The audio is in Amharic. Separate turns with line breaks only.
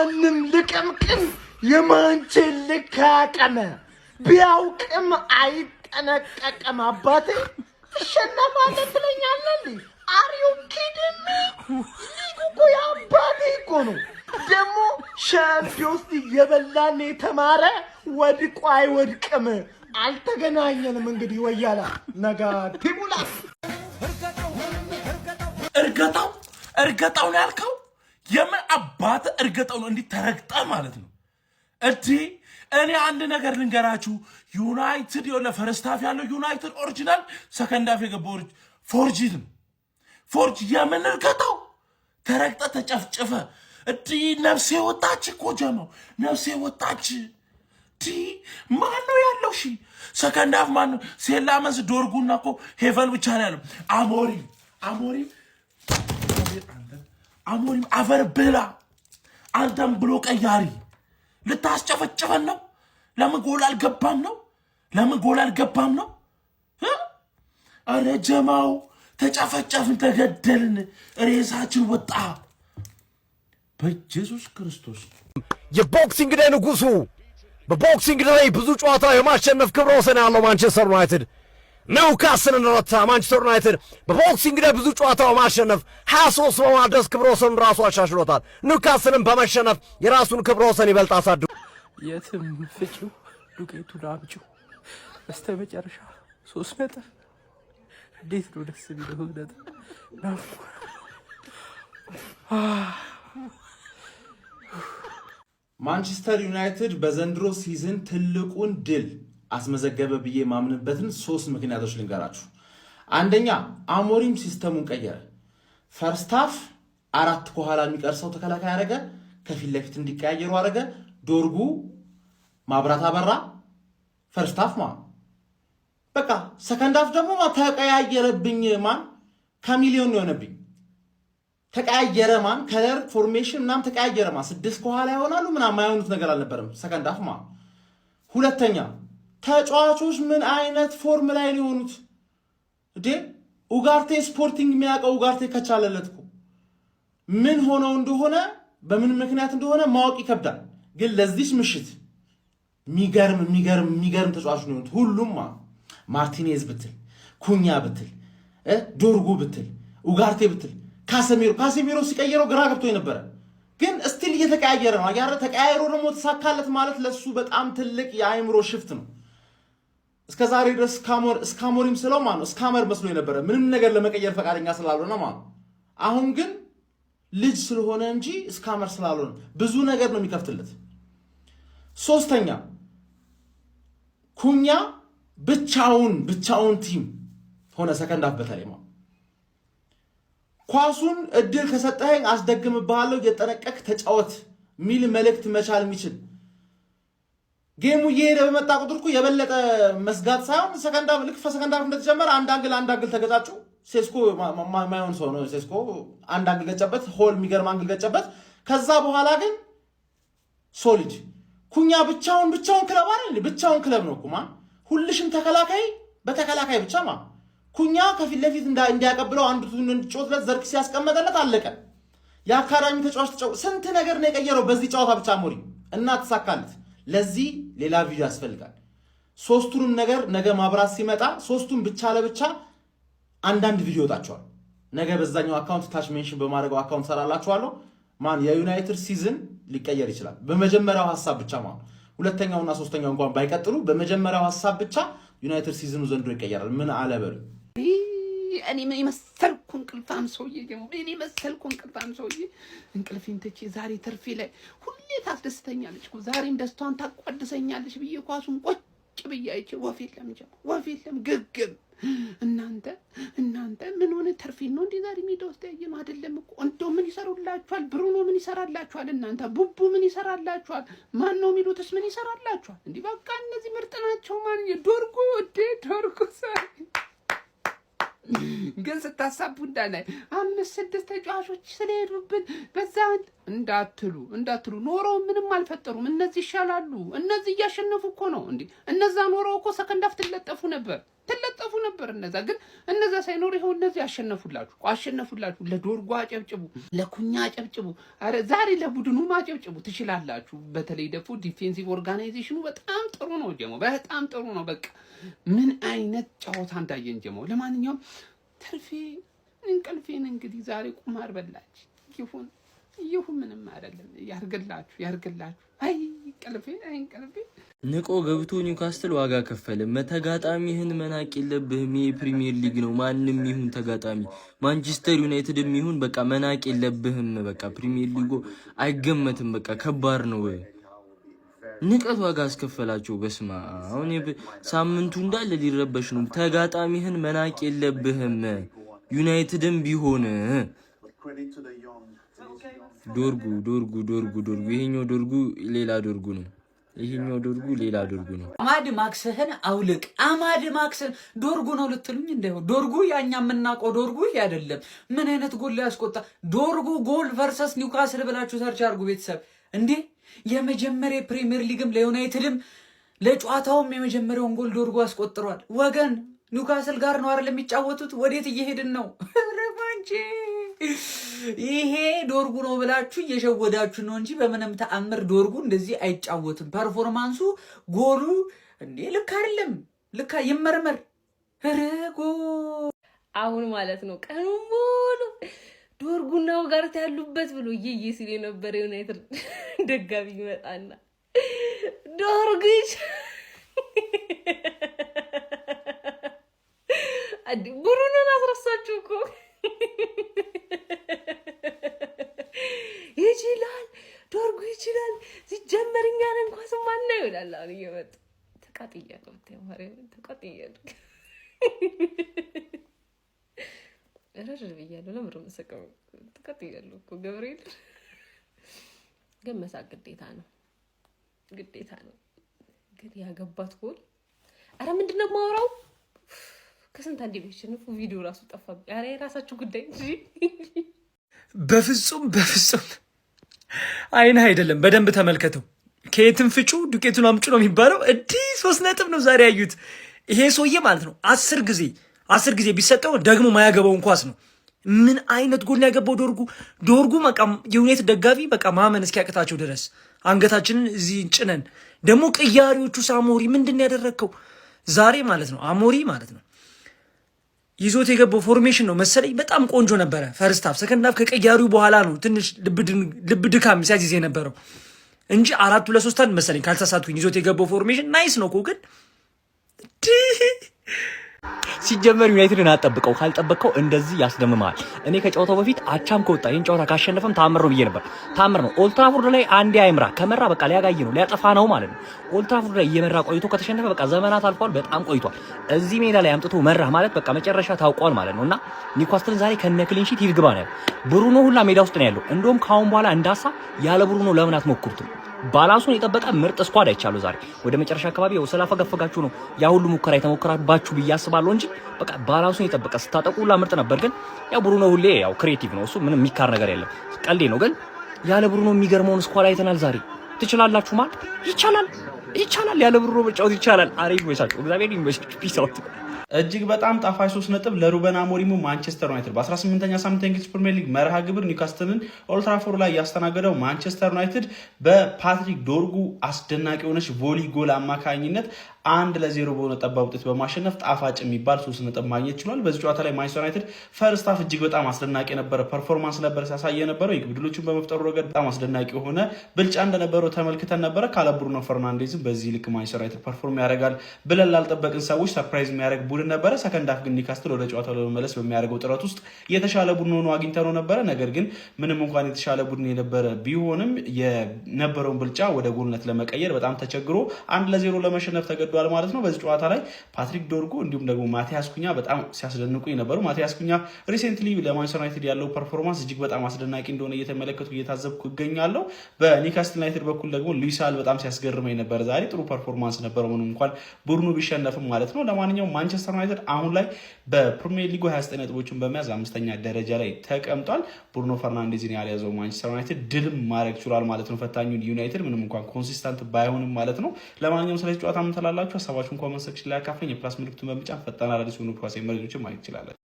ማንም ልቅምቅም የማንችን ልካቀመ ቢያውቅም አይጠነቀቅም አባቴ ትሸነፋለህ ትለኛለህ አሪው ኪድሚ ሊጉ እኮ የአባቴ እኮ ነው ደግሞ ሻምፒዮንስ የበላን የተማረ ወድቆ አይወድቅም አልተገናኘንም እንግዲህ ወያላ ነጋ ቲሙላ እርገጣው ነው ያልከው የምን አባተ እርገጣው ነው እንዲህ ተረግጣ ማለት ነው እዲ እኔ አንድ ነገር ልንገራችሁ ዩናይትድ የሆነ ፈርስት ሃፍ ያለው ዩናይትድ ኦሪጂናል ሰከንድ ሃፍ የገባው ፎርጂት የምን እርገጣው ተረግጣ ተጨፍጨፈ እዲ ነፍሴ ወጣች እኮ ጀማው ነፍሴ ወጣች ዲ ማን ነው ያለው ሺ ሰከንድ ሃፍ ማን ነው ሴላመንስ ዶርጉና እኮ ሄቨን ብቻ ነው ያለው አሞሪም አፈር ብላ አንተም ብሎ ቀያሪ ልታስጨፈጭፈን ነው ለምን ጎል አልገባም ነው አረ ጀማው ተጨፈጨፍን ተገደልን ሬሳችን ወጣ በኢየሱስ ክርስቶስ
የቦክሲንግ ዴይ ንጉሱ በቦክሲንግ ዴይ ብዙ ጨዋታ የማሸነፍ ክብረ ወሰን ያለው ማንቸስተር ዩናይትድ ኒውካስልን ረታ ማንቸስተር ዩናይትድ በቦክሲንግ ዴይ ብዙ ጨዋታ በማሸነፍ 23 በማድረስ ክብረ ወሰኑን ራሱ አሻሽሎታል ኒውካስልን በመሸነፍ የራሱን ክብረ ወሰን ይበልጥ አሳድጎ
የትም ፍጪው ዱቄቱን አምጪው በስተመጨረሻ 3 ነጥብ እንዴት ነው ደስ የሚለው ነጥብ
ማንቸስተር ዩናይትድ በዘንድሮ ሲዝን ትልቁን ድል አስመዘገበ ብዬ ማምንበትን 3 ምክንያቶች ልንገራችሁ። አንደኛ አሞሪም ሲስተሙን ቀየረ። ፈርስት ሃፍ 4 ከኋላ የሚቀርሰው ተከላካይ አረገ፣ ከፊት ለፊት እንዲቀያየሩ አረገ። ዶርጉ ማብራት አበራ። ፈርስት ሃፍ በቃ ሰከንድ ሃፍ ደግሞ ተቀያየረብኝ ከሚሊዮን ነው የሆነብኝ። ተቀያየረ ከለር ፎርሜሽን ምናምን ተቀያየረ 6 ከኋላ ይሆናሉ ምናምን ማይሆኑት ነገር አልነበረም ሰከንድ ሃፍ ሁለተኛ ተጫዋቾች ምን አይነት ፎርም ላይ ነው የሆኑት እንዴ ኡጋርቴ ስፖርቲንግ የሚያውቀው ኡጋርቴ ከቻለለትኩ ምን ሆነው እንደሆነ በምን ምክንያት እንደሆነ ማወቅ ይከብዳል ግን ለዚህ ምሽት የሚገርም ተጫዋቾች ነው የሆኑት ሁሉም ማርቲኔዝ ብትል ኩኛ ብትል ዶርጉ ብትል ኡጋርቴ ብትል ካሴሚሮ ሲቀየረው ግራ ገብቶ ነበር ግን ስቲል እየተቀያየረ ነው አያረ ተቀያየሮ ደግሞ ተሳካለት ማለት ለሱ በጣም ትልቅ የአይምሮ ሽፍት ነው እስከዛሬ ድረስ ስካሞሪም ስለው ስካመር መስሎ ነበር ምንም ነገር ለመቀየር ፈቃደኛ ስላልሆነ አሁን ግን ልጅ ስለሆነ እንጂ ስካመር ስላልሆነ ብዙ ነገር ነው የሚከፍትለት ሶስተኛ ኩኛ ብቻውን ቲም ሆነ ሰከንድ ሃፍ በተለይ ኳሱን እድል ከሰጠኸኝ አስደግምብሃለሁ እየጠነቀቅ ተጫወት ሚል መልእክት መቻል የሚችል ጌሙ እየሄደ በመጣ ቁጥር እኮ የበለጠ መስጋት ሳይሆን ሰከንድ ሃፍ እንደተጀመረ አንድ አንግል ተገጫጩ ሴስኮ ማይሆን ሰው ነው ሴስኮ አንድ አንግል ገጨበት ሆል የሚገርም አንግል ገጨበት ከዛ በኋላ ግን ሶሊድ ኩኛ ብቻውን ክለብ አይደል ብቻውን ክለብ ነው እኮ ሁልሽም ተከላካይ በተከላካይ ብቻ ኩኛ ከፊት ለፊት እንዲያቀብለው አንዱ እንድጮትለት ዘርክ ሲያስቀመጠለት አለቀ የአካዳሚ ተጫዋች ስንት ነገር ነው የቀየረው በዚህ ጨዋታ ብቻ ሞሪ እና ተሳካለት ለዚህ ሌላ ቪዲዮ ያስፈልጋል ሶስቱንም ነገር ነገ ማብራት ሲመጣ ሶስቱን ብቻ ለብቻ አንዳንድ ቪዲዮ ወጣቸዋል ነገ በዛኛው አካውንት ታች ሜንሽን በማድረገው አካውንት ሰራላችኋለሁ የዩናይትድ ሲዝን ሊቀየር ይችላል በመጀመሪያው ሐሳብ ብቻ ሁለተኛውና ሶስተኛው እንኳን ባይቀጥሉ በመጀመሪያው ሐሳብ ብቻ ዩናይትድ ሲዝኑ ዘንድሮ ይቀየራል ምን አለበሉ
እኔ መሰልኩ እንቅልፋም ሰውዬ እንቅልፌን ትቼ ዛሬ ተርፌ ላይ ሁሌ ታስደስተኛለች እኮ ዛሬም ደስታዋን ታቋድሰኛለች ብዬ ኳሱን ቆጭ ብዬ አይቼ ወፍ የለም ግግም እናንተ ምን ሆነ ተርፌን ነው እንዴ ዛሬ ሜዳ ውስጥ ያየነው አይደለም እኮ እንደው ምን ይሰሩላችኋል ብሩኖ ምን ይሰራላችኋል እናንተ ቡቡ ምን ይሰራላችኋል ማን ነው የሚሉትስ ምን ይሰራላችኋል እንዴ በቃ እነዚህ ምርጥ ናቸው ዶርጉ ግን ስታሳቡ እንዳላይ 5-6 ተጫዋቾች ስለሄዱብን በዛ እንዳትሉ ኖሮ ምንም አልፈጠሩም እነዚህ ይሻላሉ እነዚህ እያሸነፉ እኮ ነው እንዴ እነዛ ኖሮ እኮ ሰከንድ ሃፍ ትለጠፉ ነበር ተለጠፉ ነበር እነዛ። ግን እነዛ ሳይኖር ይኸው እነዚህ አሸነፉላችሁ። ለዶርጎ አጨብጭቡ፣ ለኩኛ አጨብጭቡ። አረ ዛሬ ለቡድኑ ማጨብጭቡ ትችላላችሁ። በተለይ ደግሞ ዲፌንሲቭ ኦርጋናይዜሽኑ በጣም ጥሩ ነው ጀሞ፣ በጣም ጥሩ ነው። በቃ ምን አይነት ጨዋታ እንዳየን ጀሞ። ለማንኛውም ተርፌ እንቅልፌን እንግዲህ ዛሬ ቁማር በላች። ይሁን ምንም አይደለም። ያርግላችሁ። አይ እንቅልፌ
ንቆ ገብቶ ኒውካስትል ዋጋ ከፈለ። ተጋጣሚህን መናቅ የለብህም። የፕሪሚየር ሊግ ነው። ማንም ይሁን ተጋጣሚ ማንቸስተር ዩናይትድም ይሁን በቃ መናቅ የለብህም። በቃ ፕሪሚየር ሊጉ አይገመትም። በቃ ከባድ ነው። ንቀት ዋጋ አስከፈላቸው። በስማ አሁን ሳምንቱ እንዳለ ሊረበሽ ነው። ተጋጣሚህን መናቅ የለብህም። ዩናይትድም ቢሆን ዶርጉ ይሄኛው ዶርጉ ሌላ ዶርጉ ነው።
አማድ ማክስህን አውልቅ። አማድ ማክስህን ዶርጉ ነው ልትሉኝ እንዳይሆን። ዶርጉ ያኛ የምናውቀው ዶርጉ ይሄ አይደለም። ምን አይነት ጎል ያስቆጣ ዶርጉ። ጎል ቨርሰስ ኒውካስል ብላችሁ ሰርች አድርጉ ቤተሰብ። እንዴ የመጀመሪያ ፕሪሚየር ሊግም ለዩናይትድም ለጨዋታውም የመጀመሪያውን ጎል ዶርጉ አስቆጥሯል። ወገን ኒውካስል ጋር ነው አይደል የሚጫወቱት? ወዴት እየሄድን ነው? ረባንቺ ይሄ ዶርጉ ነው ብላችሁ እየሸወዳችሁ ነው እንጂ በምንም ተአምር ዶርጉ እንደዚህ አይጫወትም። ፐርፎርማንሱ ጎሉ እንዴ ልክ አይደለም። ልክ ይመርመር ረጎ
አሁን ማለት ነው ቀኑ ሙሉ ዶርጉናው ጋር ያሉበት ብሎ ይይ ሲል የነበረ ዩናይትድ ደጋቢ ይመጣና ዶርጉሽ አዲ ብሩኖን አስረሳችሁ እኮ ይችላል ዶርጉ ይችላል። ሲጀመርኛ እንኳን ማና ይላል። አሁን እየመጡ ተቃጥያለሁ ብያለሁ። ለምሮ መሰቀው ተቃጥያለሁ እኮ ገብርኤል። ግን መሳቅ ግዴታ ነው። ግን ያገባት ጎል አረ ምንድነው ማውራው? ከስንት አንዴ ቢሸንፉ ቪዲዮ ራሱ ጠፋብኝ። አረ የራሳችሁ ጉዳይ እንጂ
በፍጹም አይን አይደለም። በደንብ ተመልከተው። ከየትም ፍጩ ዱቄቱን አምጩ ነው የሚባለው። እንዲህ 3 ነጥብ ነው ዛሬ ያዩት። ይሄ ሰውዬ ማለት ነው 10 ጊዜ ቢሰጠው ደግሞ ማያገባውን ኳስ ነው። ምን አይነት ጎል ያገባው ዶርጉ በቃ የዩናይትድ ደጋፊ በቃ ማመን እስኪያቅታቸው ድረስ አንገታችንን እዚህ ጭነን ደግሞ ቅያሪዎቹ ሳሞሪ ምንድን ያደረግከው ዛሬ ማለት ነው? አሞሪ ማለት ነው ይዞት የገባው ፎርሜሽን ነው መሰለኝ በጣም ቆንጆ ነበረ። ፈርስት ሃፍ ሰከንድ ሃፍ ከቀያሪው በኋላ ነው ትንሽ ልብ ድካም ሲያዝ የነበረው እንጂ 4-2-3 መሰለኝ ካልተሳሳትኩኝ ይዞት የገባው ፎርሜሽን ናይስ ነው እኮ። ግን
ሲጀመር ዩናይትድን አጠብቀው ካልጠበቀው እንደዚህ ያስደምማል። እኔ ከጨዋታው በፊት አቻም ከወጣ ይሄን ጨዋታ ካሸነፈም ታምር ነው ብዬ ነበር። ታምር ነው። ኦልድ ትራፎርድ ላይ አንዴ አይምራ ከመራ በቃ ሊያጋይ ነው ሊያጠፋ ነው ማለት ነው። ኦልድ ትራፎርድ ላይ እየመራ ቆይቶ ከተሸነፈ በቃ ዘመናት አልፏል፣ በጣም ቆይቷል። እዚህ ሜዳ ላይ አምጥቶ መራ ማለት በቃ መጨረሻ ታውቋል ማለት ነውና ኒውካስትል ዛሬ ከነ ክሊን ሺት ይርግባ ነው። ብሩኖ ሁላ ሜዳ ውስጥ ነው ያለው። እንደውም ካሁን በኋላ እንዳሳ ያለ ብሩኖ ለምን አትሞክሩትም? ባላንሱን የጠበቀ ምርጥ ስኳድ አይቻሉ። ዛሬ ወደ መጨረሻ አካባቢ ያው ስላፈገፈጋችሁ ነው ያ ሁሉ ሙከራ የተሞከራባችሁ ብዬ አስባለሁ እንጂ በቃ ባላንሱን የጠበቀ ስታጠቁላ ምርጥ ነበር። ግን ያው ብሩኖ ሁሌ ያው ክሬቲቭ ነው እሱ ምንም የሚካር ነገር የለም። ቀልዴ ነው። ግን ያለ ብሩኖ የሚገርመውን ስኳድ አይተናል ዛሬ። ትችላላችሁ ማለት ይቻላል። ያለ ብሩኖ መጫወት ይቻላል። አሬ ይመቻችሁ፣ እግዚአብሔር ይመቻችሁ። ፒስ አውት።
እጅግ በጣም ጣፋጭ 3 ነጥብ ለሩበን አሞሪሙ ማንቸስተር ዩናይትድ በ18ኛ ሳምንት የእንግሊዝ ፕሪሚየር ሊግ መርሃ ግብር ኒውካስትልን ኦልድ ትራፎርድ ላይ ያስተናገደው ማንቸስተር ዩናይትድ በፓትሪክ ዶርጉ አስደናቂ የሆነች ቮሊ ጎል አማካኝነት 1-0 በሆነ ጠባብ ውጤት በማሸነፍ ጣፋጭ የሚባል 3 ነጥብ ማግኘት ችሏል። በዚህ ጨዋታ ላይ ማንቸስተር ዩናይትድ ፈርስት ሃፍ እጅግ በጣም አስደናቂ የነበረ ፐርፎርማንስ ነበር ሲያሳየ የነበረው። የግብ ዕድሎችን በመፍጠሩ ረገድ በጣም አስደናቂ የሆነ ብልጫ እንደነበረው ተመልክተን ነበረ። ካለ ብሩኖ ፈርናንዴዝም በዚህ ልክ ማንቸስተር ዩናይትድ ፐርፎርም ያደርጋል ብለን ላልጠበቅን ሰዎች ሰርፕራይዝ የሚያደርግ ቡድን ነበረ። ሰከንድ ሃፍ ግን ኒውካስትል ወደ ጨዋታው ለመመለስ በሚያደርገው ጥረት ውስጥ የተሻለ ቡድን ሆኖ አግኝተነው ነበረ። ነገር ግን ምንም እንኳን የተሻለ ቡድን የነበረ ቢሆንም የነበረውን ብልጫ ወደ ጎልነት ለመቀየር በጣም ተቸግሮ 1-0 ለመሸነፍ ተገዷል ማለት ነው። በዚህ ጨዋታ ላይ ፓትሪክ ዶርጉ እንዲሁም ደግሞ ማቲያስ ኩኛ በጣም ሲያስደንቁ የነበሩ። ማቲያስ ኩኛ ሪሴንትሊ ለማንቸስተር ዩናይትድ ያለው ፐርፎርማንስ እጅግ በጣም አስደናቂ እንደሆነ እየተዘብኩ ይገኛለሁ። በኒውካስትል ዩናይትድ በኩል ደግሞ ሉዊስ ሳል በጣም ሲያስገርመኝ ነበር። ዛሬ ጥሩ ፐርፎርማንስ ነበረው ምንም እንኳን ቡድኑ ቢሸነፍም ማለት ነው። ለማንኛውም ማንቸስተር ዩናይትድ አሁን ላይ በፕሪሚየር ሊጉ 29 ነጥቦችን በመያዝ 5ኛ ደረጃ ላይ ተቀምጧል። ብሩኖ ፈርናንዴዝን ያልያዘው ማንቸስተር ዩናይትድ ድልም ማድረግ ችሏል ማለት ነው። ፈታኙን ዩናይትድ ምንም እንኳን ኮንሲስታንት ባይሆንም ማለት ነው። ለማንኛውም ስለዚህ ጨዋታ ምን ትላላችሁ?
ካላችሁ ሀሳባችሁን ኮመንት ሴክሽን ላይ አካፍሉኝ። የፕላስ ምልክቱን በመጫን ፈጣን አዳዲስ የሆኑ ፕላስ መረጃዎችን ማግኘት ትችላላችሁ።